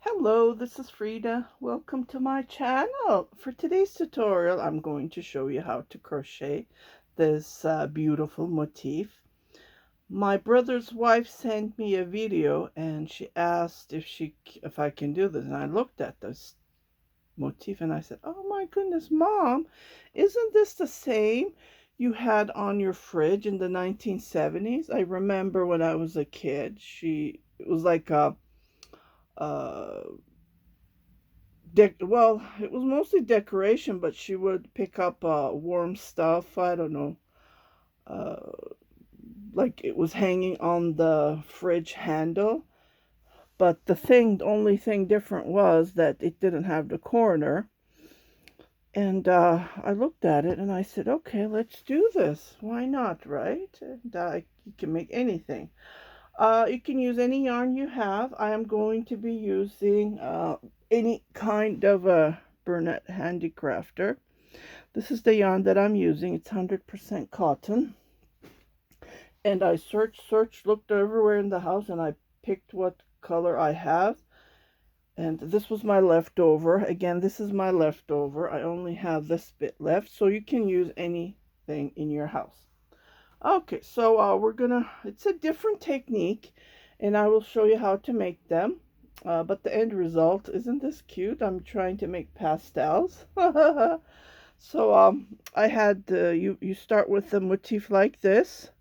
Hello, this is Frida. Welcome to my channel. For today's tutorial, I'm going to show you how to crochet this beautiful motif. My brother's wife sent me a video and she asked if I can do this, and I looked at this motif and I said, "Oh my goodness, Mom, isn't this the same you had on your fridge in the 1970s?" I remember when I was a kid, it was like uh well, it was mostly decoration, but she would pick up warm stuff. I don't know, uh, like it was hanging on the fridge handle. But the only thing different was that it didn't have the corner. And I looked at it and I said, okay, let's do this. Why not, right? And you can make anything. You can use any yarn you have. I am going to be using any kind of a Burnett Handicrafter. This is the yarn that I'm using. It's 100% cotton. And I searched, looked everywhere in the house, and I picked what color I have. And this was my leftover. Again, this is my leftover. I only have this bit left, so you can use anything in your house. Okay, so it's a different technique, and I will show you how to make them. But the end result, isn't this cute? I'm trying to make pastels. So I had you start with the motif like this,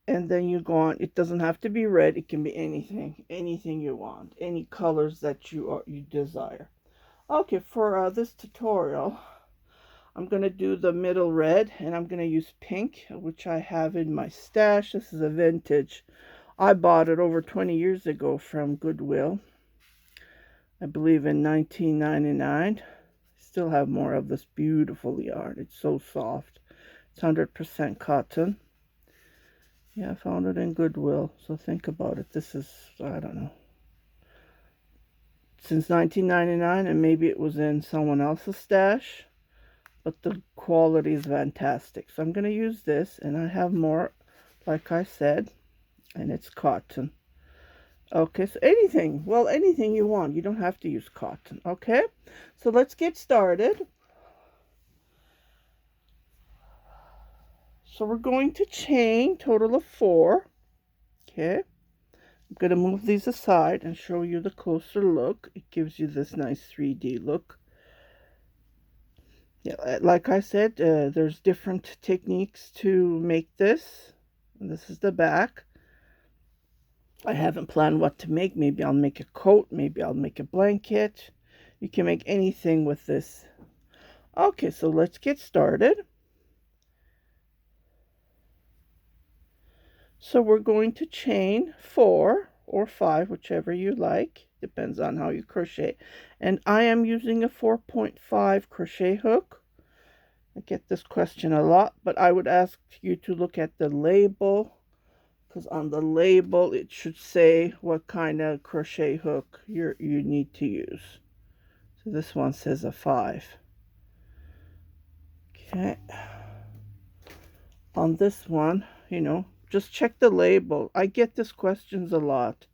and then you go on. It doesn't have to be red. It can be anything you want, any colors that you desire. Okay, for this tutorial, I'm going to do the middle red, and I'm going to use pink, which I have in my stash. This is a vintage. I bought it over 20 years ago from Goodwill, I believe in 1999. Still have more of this beautiful yarn. It's so soft. It's 100% cotton. Yeah, I found it in Goodwill. So think about it. This is, I don't know, since 1999, and maybe it was in someone else's stash, but the quality is fantastic. So I'm going to use this, and I have more, like I said, and it's cotton. Okay, so anything you want. You don't have to use cotton. Okay, so let's get started. So we're going to chain, total of 4. Okay, I'm going to move these aside and show you the closer look. It gives you this nice 3D look. Yeah, like I said, there's different techniques to make this. This is the back. I haven't planned what to make. Maybe I'll make a coat. Maybe I'll make a blanket. You can make anything with this. Okay, so let's get started. So we're going to chain 4 or 5, whichever you like. Depends on how you crochet. And I am using a 4.5 crochet hook. I get this question a lot, but I would ask you to look at the label, because on the label it should say what kind of crochet hook you need to use. So this one says a 5. Okay. On this one, just check the label. I get this questions a lot.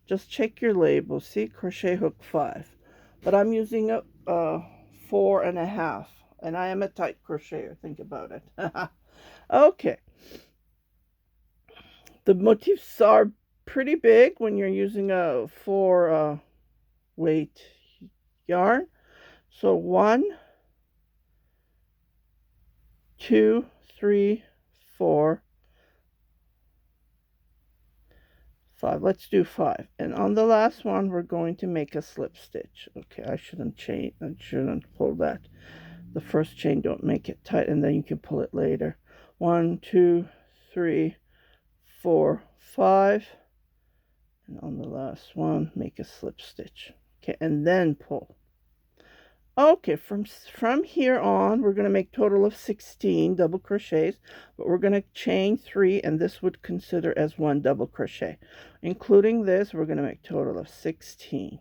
Just check your label. See, crochet hook 5. But I'm using a 4.5, and I am a tight crocheter. Think about it. Okay. The motifs are pretty big when you're using a 4 weight yarn. So 1, 2, 3, 4, 5. Let's do 5. And on the last one, we're going to make a slip stitch. Okay, I shouldn't pull that. The first chain, don't make it tight, and then you can pull it later. 1, 2, 3, 4, 5. And on the last one, make a slip stitch. Okay, and then pull. Okay, from here on, we're going to make total of 16 double crochets, but we're going to chain 3, and this would consider as 1 double crochet. Including this, we're going to make total of 16.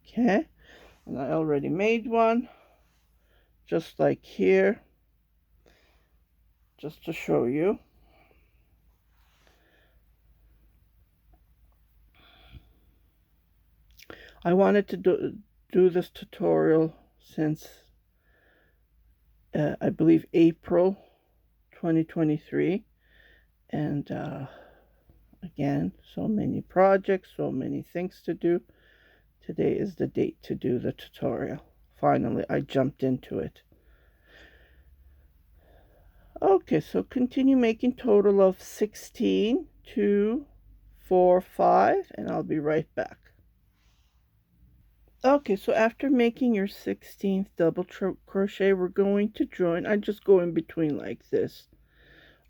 Okay, and I already made one, just like here, just to show you. I wanted to do this tutorial since I believe April 2023, and again, so many projects, so many things to do. Today is the date to do the tutorial. Finally, I jumped into it. Okay, so continue making total of 16, 2, 4, 5, and I'll be right back. Okay, so after making your 16th double crochet, we're going to join. I just go in between like this,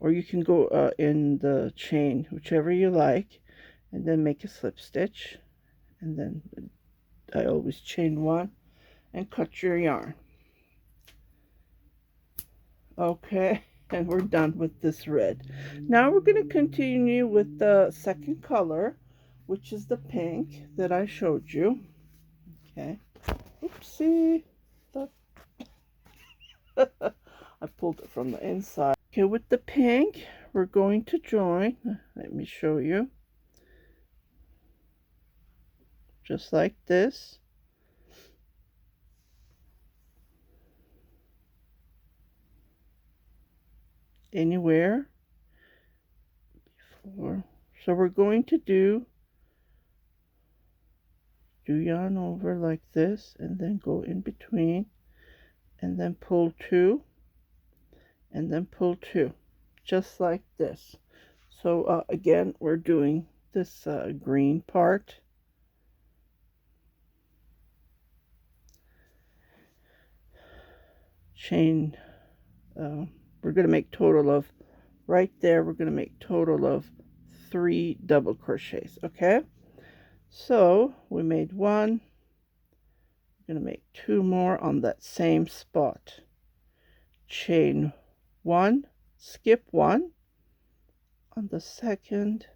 or you can go in the chain, whichever you like, and then make a slip stitch, and then I always chain one and cut your yarn. Okay, and we're done with this red. Now we're going to continue with the second color, which is the pink that I showed you. Okay, oopsie. I pulled it from the inside. Okay, with the pink, we're going to join. Let me show you. Just like this. Anywhere before. So we're going to do yarn over like this, and then go in between, and then pull two, and then pull two, just like this. So again, we're doing this green part. Chain, we're going to make total of, right there, we're going to make total of 3 double crochets. Okay, so we made one. We're going to make 2 more on that same spot. Chain 1, skip 1 on the second,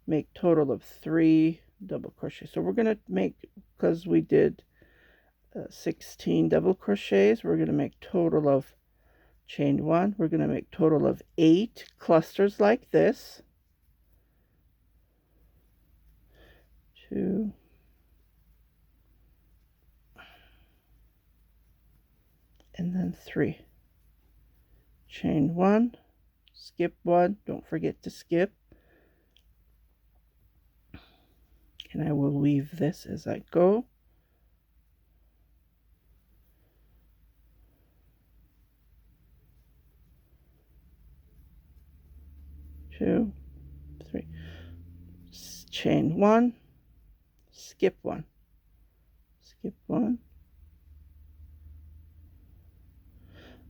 make total of 3 double crochets. So we're going to make, because we did 16 double crochets, we're going to make total of, chain 1, we're going to make total of 8 clusters like this. 2, and then 3. Chain 1, skip 1, don't forget to skip, and I will weave this as I go. 2, 3, chain 1, skip 1, skip 1.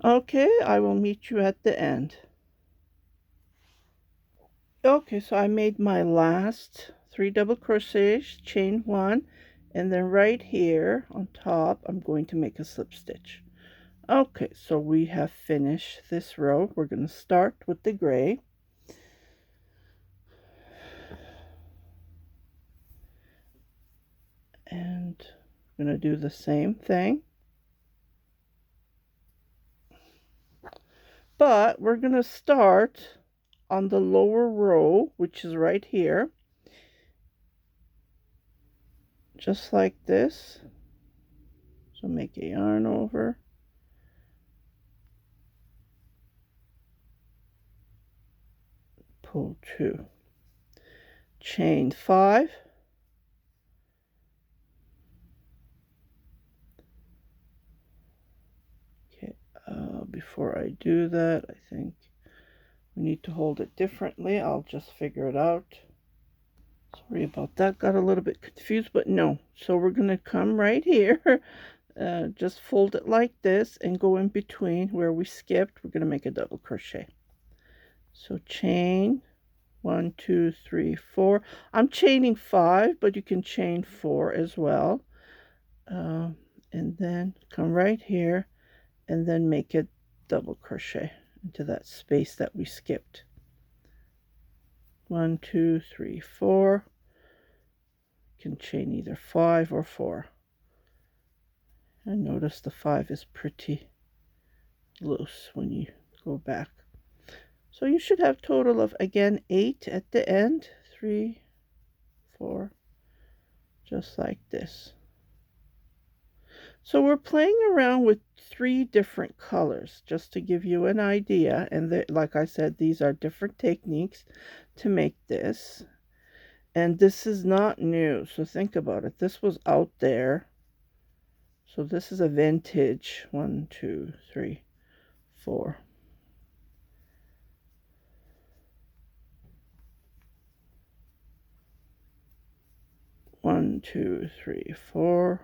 Okay, I will meet you at the end. Okay, so I made my last 3 double crochets, chain 1, and then right here on top I'm going to make a slip stitch. Okay, so we have finished this row. We're going to start with the gray. And I'm going to do the same thing. But we're going to start on the lower row, which is right here. Just like this. So make a yarn over. Pull 2. Chain 5. Okay, before I do that, I think we need to hold it differently. I'll just figure it out. Sorry about that. Got a little bit confused, but no. So we're going to come right here. Just fold it like this and go in between where we skipped. We're going to make a double crochet. So chain 1, 2, 3, 4. I'm chaining 5, but you can chain 4 as well. And then come right here and then make a double crochet into that space that we skipped. 1, 2, 3, 4. You can chain either 5 or 4. And notice the 5 is pretty loose when you go back. So you should have total of, again, 8 at the end. 3, 4, just like this. So we're playing around with 3 different colors just to give you an idea, and like I said, these are different techniques to make this. And this is not new, so think about it. This was out there. So this is a vintage 1, 2, 3, 4. One, two, three, four.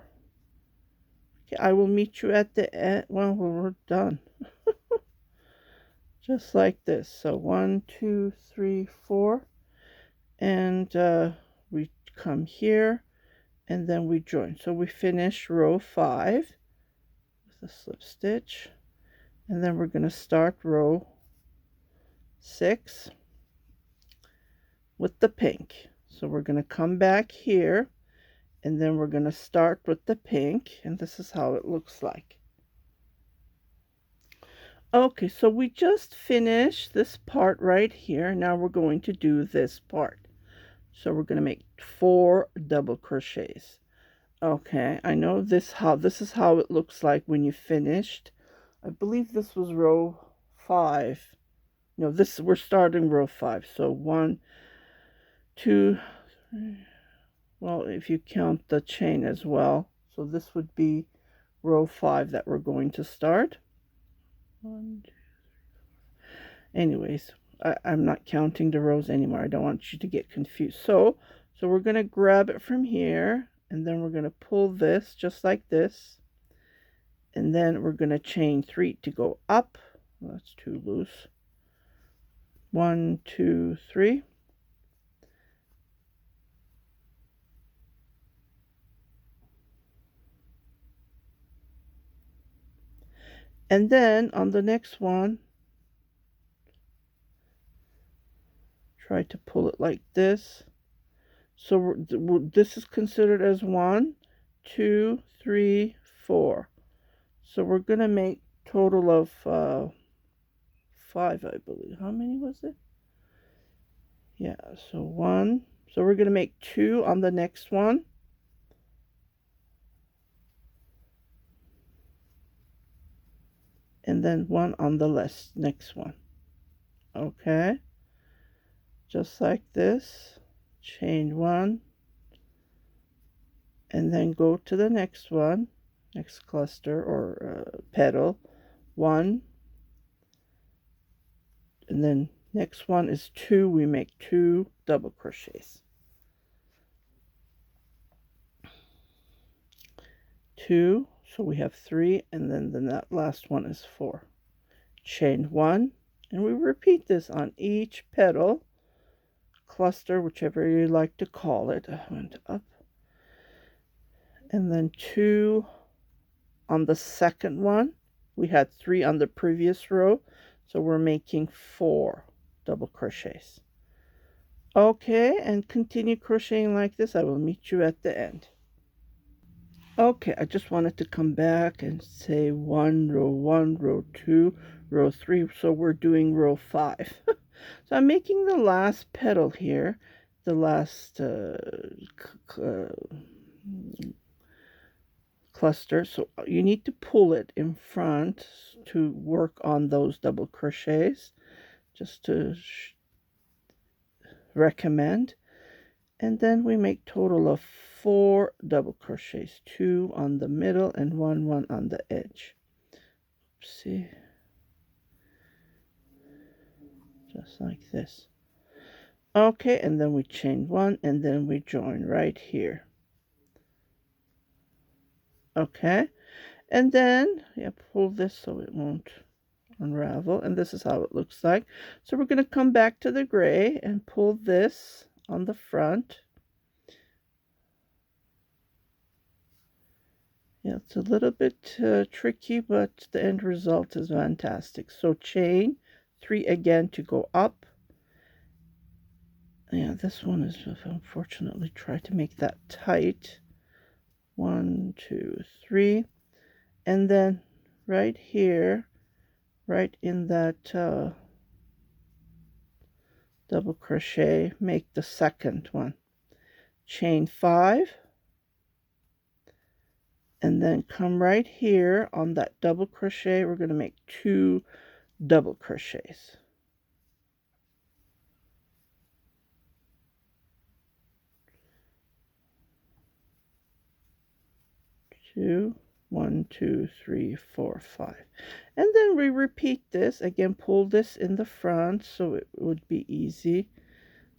Okay, I will meet you at the end. Well, we're done. Just like this. So 1, 2, 3, 4. And we come here and then we join. So we finish row 5 with a slip stitch. And then we're going to start row 6 with the pink. So we're going to come back here and then we're going to start with the pink, and this is how it looks like. Okay, so we just finished this part right here. Now we're going to do this part. So we're going to make 4 double crochets. Okay, I know this is how it looks like when you finished. I believe this was row 5. No, we're starting row 5. So 1, 2, 3. Well, if you count the chain as well. So this would be row 5 that we're going to start. 1, 2, 3. Anyways, I'm not counting the rows anymore. I don't want you to get confused. So we're going to grab it from here, and then we're going to pull this just like this. And then we're going to chain 3 to go up. Well, that's too loose. 1, 2, 3. And then on the next one, try to pull it like this. So this is considered as 1, 2, 3, 4. So we're going to make total of 5, I believe. How many was it? Yeah, so 1. So we're going to make 2 on the next one. And then 1 on the next one. Okay. Just like this. Chain 1. And then go to the next one. Next cluster or petal. 1. And then next one is 2. We make 2 double crochets. 2. So we have 3, and then that last one is 4. Chain 1, and we repeat this on each petal, cluster, whichever you like to call it. I went up. And then 2 on the second one. We had 3 on the previous row, so we're making 4 double crochets. Okay, and continue crocheting like this. I will meet you at the end. Okay, I just wanted to come back and say 1, row 2, row 3. So we're doing row 5. So I'm making the last petal here, the last cluster. So you need to pull it in front to work on those double crochets, just to recommend. And then we make total of 4 double crochets, 2 on the middle and 1 on the edge. See, just like this. Okay, and then we chain 1 and then we join right here. Okay, and then pull this so it won't unravel, and this is how it looks like. So we're going to come back to the gray and pull this on the front. Yeah, it's a little bit tricky, but the end result is fantastic. So chain 3 again to go up. Yeah, this one is, unfortunately, try to make that tight. 1, 2, 3. And then right here, right in that double crochet, make the second one. Chain 5 and then come right here on that double crochet. We're going to make 2 double crochets. 2, 1, 2, 3, 4, 5. And then we repeat this again. Pull this in the front so it would be easy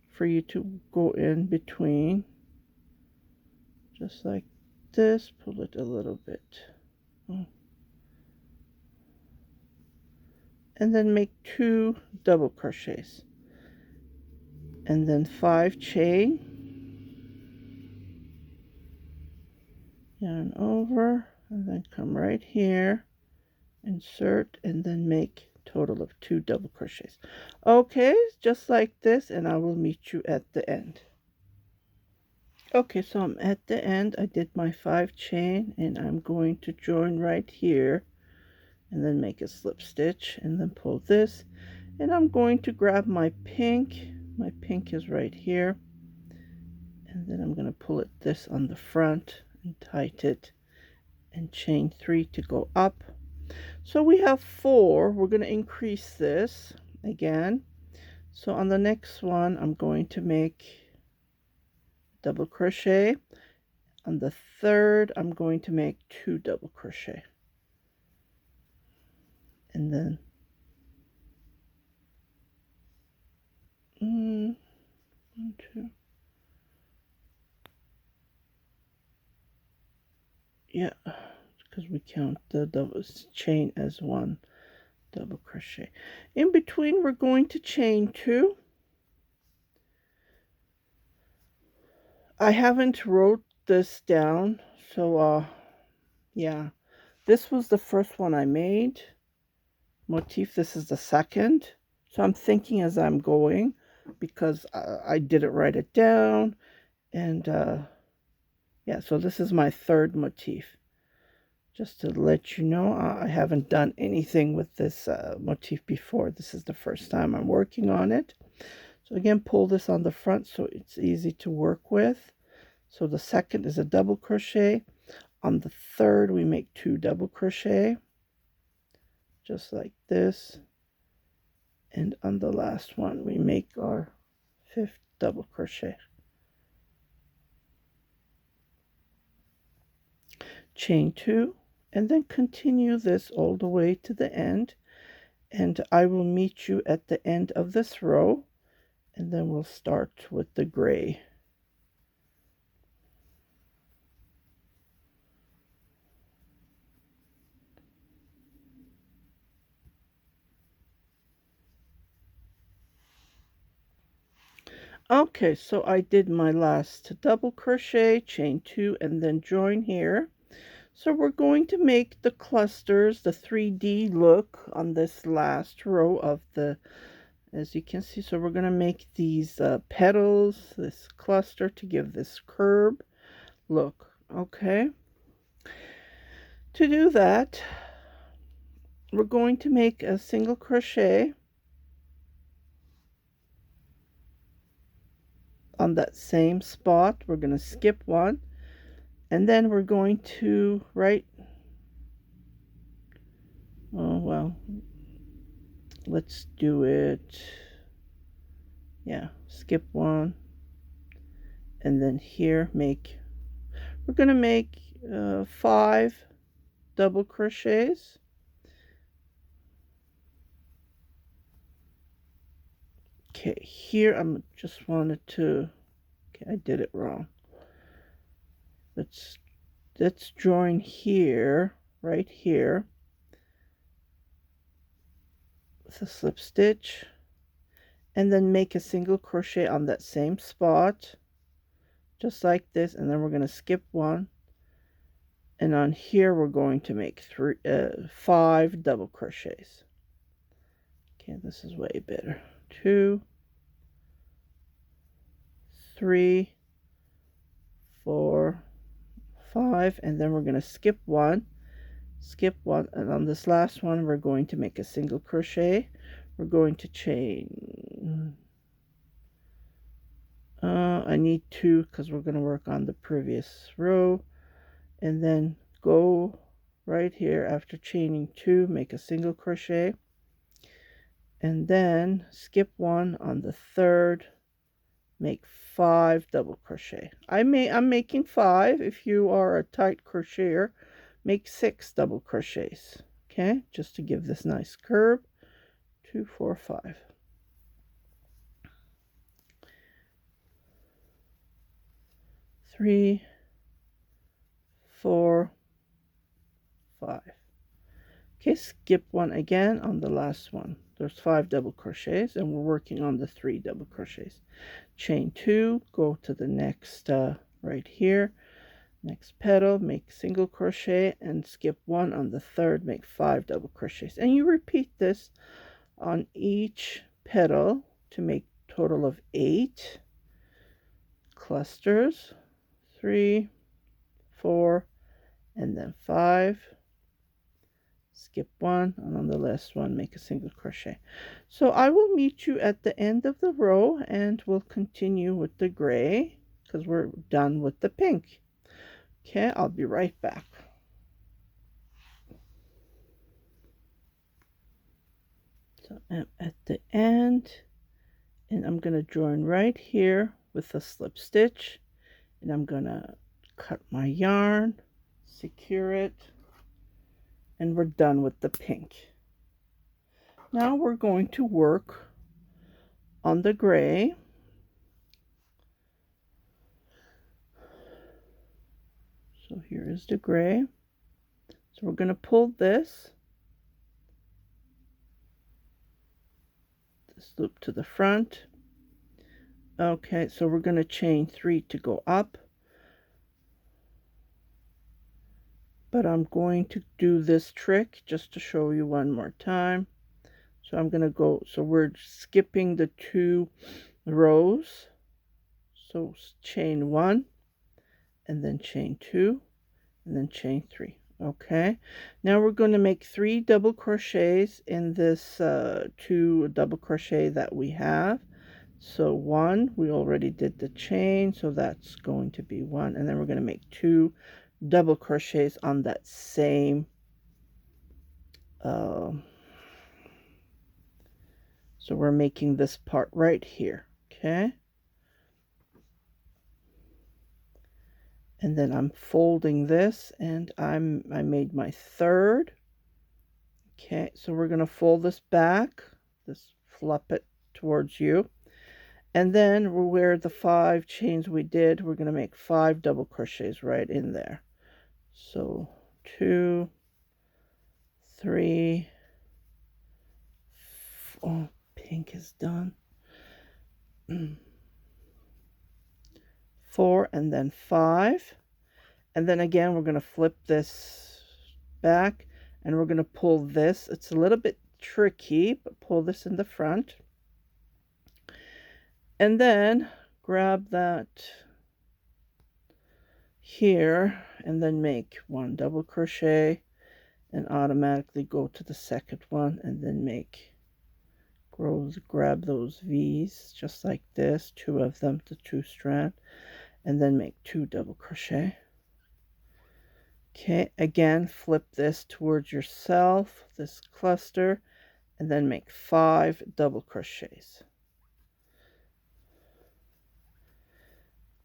for you to go in between, just like this. Pull it a little bit, and then make 2 double crochets, and then 5 chain, yarn over, and then come right here, insert, and then make total of 2 double crochets. Okay, just like this, and I will meet you at the end. Okay, so I'm at the end. I did my 5 chain, and I'm going to join right here and then make a slip stitch and then pull this, and I'm going to grab my pink is right here, and then I'm going to pull it this on the front and tighten it and chain 3 to go up. So we have 4. We're going to increase this again. So on the next one I'm going to make double crochet. On the third I'm going to make 2 double crochet, and then 1, 2, yeah, because we count the double chain as 1 double crochet. In between we're going to chain 2. I haven't wrote this down, so yeah, this was the first one I made. Motif, this is the second. So I'm thinking as I'm going, because I didn't write it down, and yeah, so this is my third motif. Just to let you know, I haven't done anything with this motif before. This is the first time I'm working on it. So again, pull this on the front so it's easy to work with. So the second is a double crochet. On the third we make 2 double crochet, just like this, and on the last one we make our 5th double crochet. Chain 2, and then continue this all the way to the end, and I will meet you at the end of this row, and then we'll start with the gray. Okay, so I did my last double crochet, chain 2, and then join here. So we're going to make the clusters, the 3D look on this last row of the, as you can see. So we're going to make these petals, this cluster, to give this curb look. Okay, to do that we're going to make a single crochet on that same spot. We're going to skip 1, and then we're going to let's do it, yeah, skip 1, and then here we're going to make 5 double crochets. Okay, here I'm just wanted to, okay, I did it wrong. Let's join here, right here, with a slip stitch, and then make a single crochet on that same spot, just like this, and then we're going to skip 1, and on here we're going to make 5 double crochets. Okay, this is way better. 2, 3, 4, 5, and then we're going to skip 1, and on this last one we're going to make a single crochet. We're going to chain, I need 2 because we're going to work on the previous row, and then go right here after chaining 2, make a single crochet, and then skip 1 on the 3rd, make 5 double crochet. I'm making 5. If you are a tight crocheter, make 6 double crochets. Okay, just to give this nice curve. 2, 4, 5. 3, 4, 5. Okay, skip 1 again on the last one. There's 5 double crochets, and we're working on the 3 double crochets. Chain 2, go to the next right here, next petal, make single crochet, and skip 1 on the 3rd, make 5 double crochets. And you repeat this on each petal to make a total of 8 clusters. 3, 4, and then 5. Skip 1, and on the last one make a single crochet. So I will meet you at the end of the row, and we'll continue with the gray because we're done with the pink. Okay, I'll be right back. So I'm at the end, and I'm going to join right here with a slip stitch, and I'm going to cut my yarn, secure it, and we're done with the pink. Now we're going to work on the gray. So here is the gray. So we're going to pull this loop to the front. Okay, so we're going to chain 3 to go up. But I'm going to do this trick just to show you one more time. So I'm going to go, so we're skipping the 2 rows. So chain 1, and then chain 2, and then chain 3. Okay, now we're going to make 3 double crochets in this 2 double crochet that we have. So 1, we already did the chain, so that's going to be 1, and then we're going to make 2 double crochets on that same so we're making this part right here. Okay, and then I'm folding this, and I made my 3rd. Okay, so we're going to fold this back, just flip it towards you, and then where the 5 chains we did, we're going to make 5 double crochets right in there. So 2, 3, 4, pink is done, 4, and then 5, and then again we're going to flip this back, and we're going to pull this. It's a little bit tricky, but pull this in the front, and then grab that here, and then make 1 double crochet, and automatically go to the second one, and then make grab those V's just like this, 2 of them, the 2 strand, and then make 2 double crochet. Okay, again flip this towards yourself, this cluster, and then make 5 double crochets.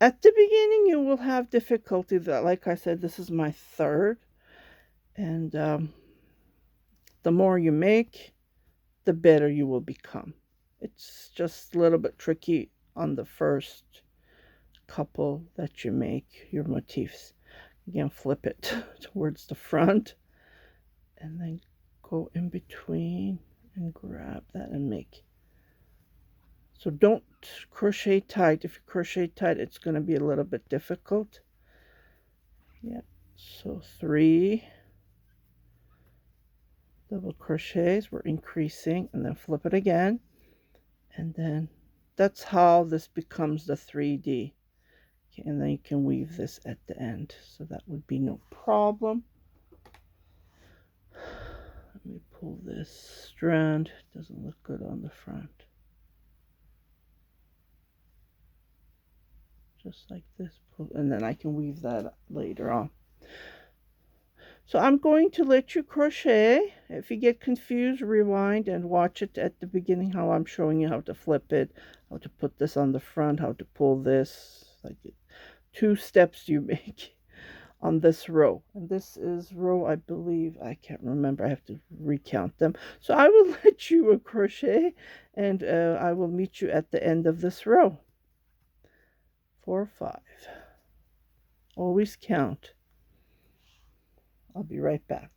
At the beginning you will have difficulty, that like I said, this is my 3rd, and the more you make, the better you will become. It's just a little bit tricky on the first couple that you make your motifs. Again, flip it towards the front, and then go in between and grab that and make. So don't crochet tight. If you crochet tight, it's going to be a little bit difficult. Yeah, so 3 double crochets, we're increasing, and then flip it again, and then that's how this becomes the 3D. Okay, and then you can weave this at the end, so that would be no problem. Let me pull this strand. It doesn't look good on the front. Just like this, and then I can weave that later on. So I'm going to let you crochet. If you get confused, rewind and watch it at the beginning how I'm showing you how to flip it, how to put this on the front, how to pull this. Like 2 steps you make on this row. And this is row, I believe, I can't remember. I have to recount them. So I will let you crochet and I will meet you at the end of this row. 4, 5. Always count. I'll be right back.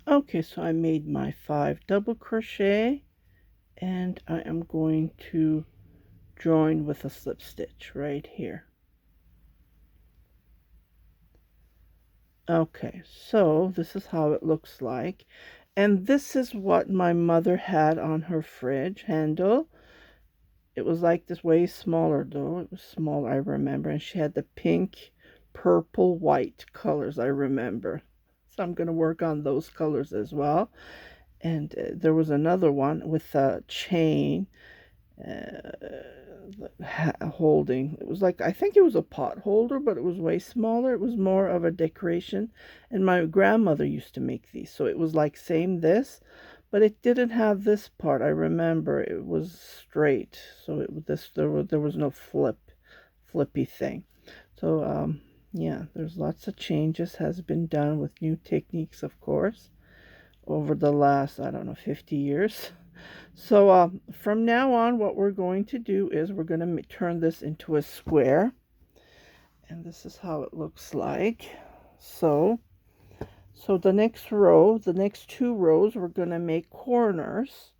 Okay, so I made my 5 double crochet and I am going to join with a slip stitch right here. Okay, so this is how it looks like, and this is what my mother had on her fridge handle. It was like this, way smaller though. It was small, I remember, and she had the pink, purple, white colors, I remember. So I'm going to work on those colors as well. And there was another one with a chain holding. It was like, I think it was a pot holder, but it was way smaller. It was more of a decoration. And my grandmother used to make these. So it was like same this, but it didn't have this part. I remember it was straight. So it was this, there was no flippy thing. So yeah, there's lots of changes has been done with new techniques, of course, over the last, I don't know, 50 years. So from now on, what we're going to do is we're going to turn this into a square. And this is how it looks like. So the next row, the next 2 rows, we're going to make corners.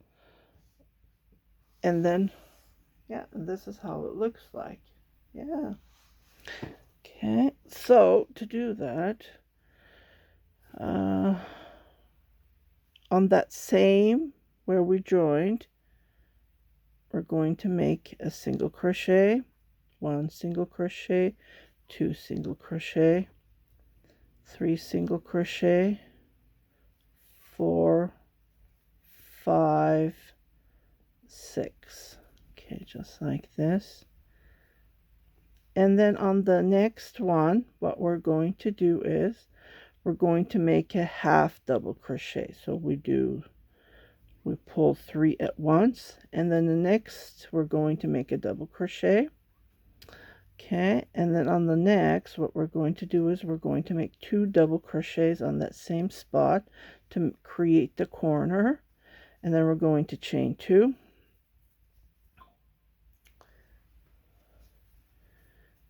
And then, yeah, and this is how it looks like. Yeah. Okay, so to do that, on that same where we joined, we're going to make a single crochet, 1 single crochet, 2 single crochet, 3 single crochet, 4, 5, 6. Okay, just like this. And then on the next one, what we're going to do is we're going to make a half double crochet. So we pull 3 at once, and then the next we're going to make a double crochet. Okay, and then on the next, what we're going to do is we're going to make 2 double crochets on that same spot to create the corner, and then we're going to chain 2.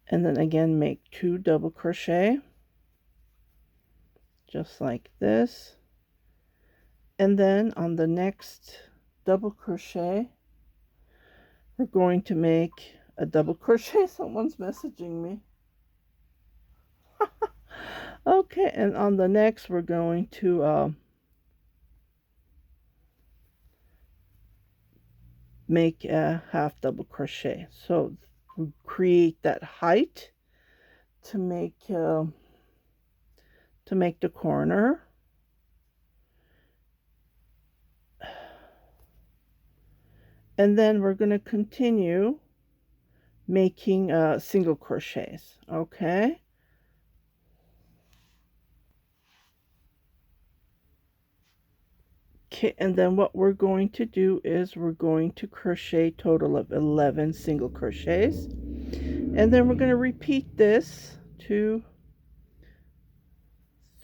And then again make 2 double crochet, just like this. And then on the next double crochet, we're going to make a double crochet. Someone's messaging me. Okay, and on the next we're going to make a half double crochet. So we create that height to make the corner. And then we're going to continue making single crochets. Okay, and then what we're going to do is we're going to crochet total of 11 single crochets, and then we're going to repeat this 2,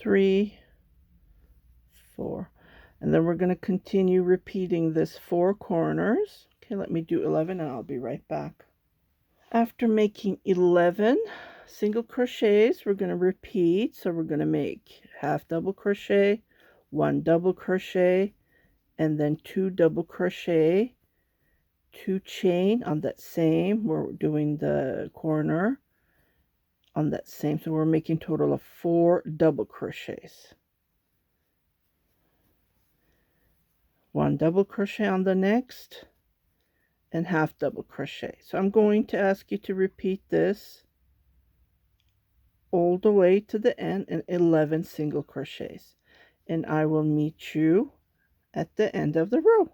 3, 4, and then we're going to continue repeating this 4 corners. Okay, let me do 11 and I'll be right back. After making 11 single crochets, we're going to repeat. So we're going to make half double crochet, 1 double crochet, and then 2 double crochet, 2 chain on that same, we're doing the corner on that same, so we're making total of 4 double crochets, 1 double crochet on the next, and half double crochet. So I'm going to ask you to repeat this all the way to the end in 11 single crochets, and I will meet you at the end of the row.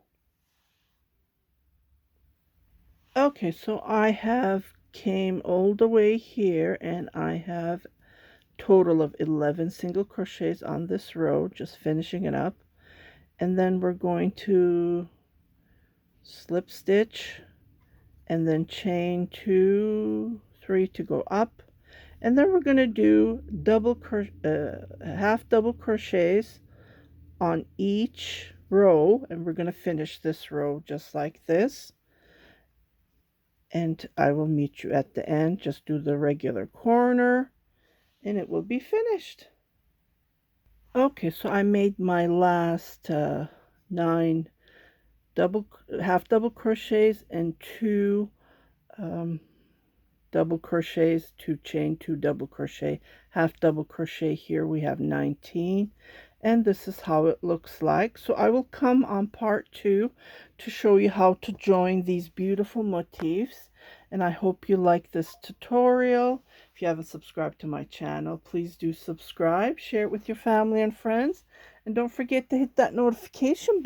Okay, so I have came all the way here and I have total of 11 single crochets on this row, just finishing it up. And then we're going to slip stitch and then chain 2, 3 to go up. And then we're going to do half double crochets on each row, and we're going to finish this row just like this. And I will meet you at the end. Just do the regular corner and it will be finished. Okay, so I made my last 9 half double crochets and 2 double crochets, 2 chain, 2 double crochet, half double crochet. Here we have 19, and this is how it looks like. So I will come on part 2 to show you how to join these beautiful motifs, and I hope you like this tutorial. If you haven't subscribed to my channel, please do subscribe, share it with your family and friends, and don't forget to hit that notification bell